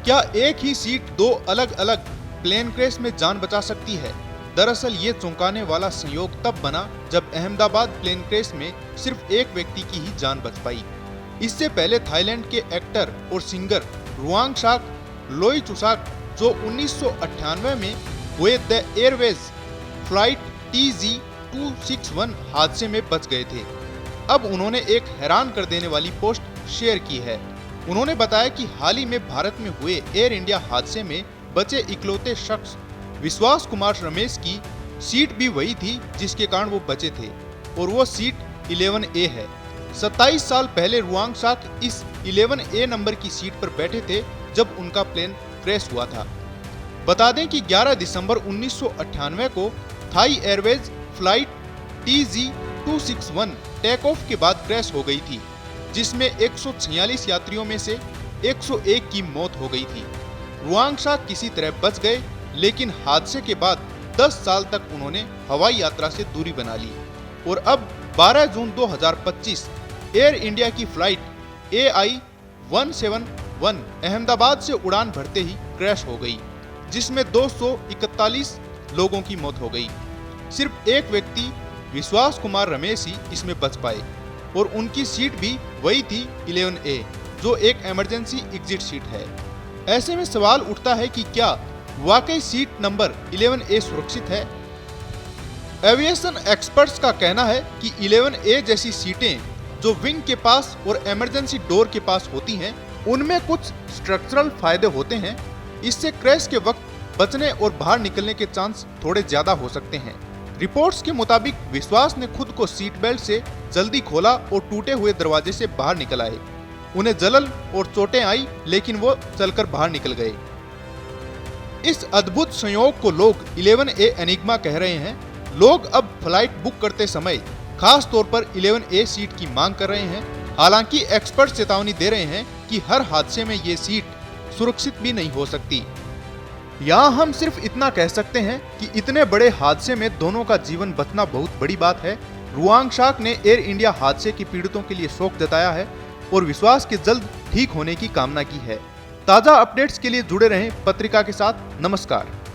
क्या एक ही सीट दो अलग अलग प्लेन क्रैश में जान बचा सकती है? दरअसल ये चौंकाने वाला संयोग तब बना जब अहमदाबाद प्लेन क्रैश में सिर्फ एक व्यक्ति की ही जान बच पाई। इससे पहले थाईलैंड के एक्टर और सिंगर रुआंगसाक लोईचुसाक जो 1998 में हुए द एयरवेज फ्लाइट TG261 हादसे में बच गए थे। अब उन्होंने एक हैरान कर देने वाली पोस्ट शेयर की है। उन्होंने बताया कि हाल ही में भारत में हुए एयर इंडिया हादसे में बचे इकलौते शख्स विश्वास कुमार रमेश की सीट भी वही थी जिसके कारण वो बचे थे, और वो सीट 11A है। 27 साल पहले रुआंगसाक इस 11A नंबर की सीट पर बैठे थे जब उनका प्लेन क्रैश हुआ था। बता दें कि 11 दिसंबर 1998 को Thai Airways flight TG261 take off के बाद क्रैश हो गई थी, जिसमें 146 यात्रियों में से 101 की मौत हो गई थी। रुआंगसाक किसी तरह बच गए, लेकिन हादसे के बाद 10 साल तक उन्होंने हवाई यात्रा से दूरी बना ली और अब 12 जून 2025 एयर इंडिया की फ्लाइट AI-171 अहमदाबाद से उड़ान भरते ही क्रैश हो गई, जिसमें 241 लोगों की मौत हो गई। सिर्फ एक व्यक्ति विश्वास कुमार रमेश ही इसमें बच पाए और उनकी सीट भी वही थी 11A, जो एक इमरजेंसी एग्जिट सीट है। ऐसे में सवाल उठता है कि क्या वाकई सीट नंबर 11A सुरक्षित है? एविएशन एक्सपर्ट्स का कहना है कि 11A जैसी सीटें जो विंग के पास और इमरजेंसी डोर के पास होती हैं, उनमें कुछ स्ट्रक्चरल फायदे होते हैं। इससे क्रैश के वक्त बचने और बाहर निकलने के चांस थोड़े ज्यादा हो सकते हैं। रिपोर्ट्स के मुताबिक विश्वास ने खुद को सीट बेल्ट से जल्दी खोला और टूटे हुए दरवाजे से बाहर निकल आए। उन्हें जलन और चोटें आई, लेकिन वो चलकर बाहर निकल गए। इस अद्भुत संयोग को लोग 11A एनिग्मा कह रहे हैं। लोग अब फ्लाइट बुक करते समय खास तौर पर 11A सीट की मांग कर रहे हैं। हालांकि एक्सपर्ट चेतावनी दे रहे हैं कि हर हादसे में ये सीट सुरक्षित भी नहीं हो सकती। यहाँ हम सिर्फ इतना कह सकते हैं कि इतने बड़े हादसे में दोनों का जीवन बचना बहुत बड़ी बात है। रुआंगसाक ने एयर इंडिया हादसे के पीड़ितों के लिए शोक जताया है और विश्वास के जल्द ठीक होने की कामना की है। ताज़ा अपडेट्स के लिए जुड़े रहें पत्रिका के साथ। नमस्कार।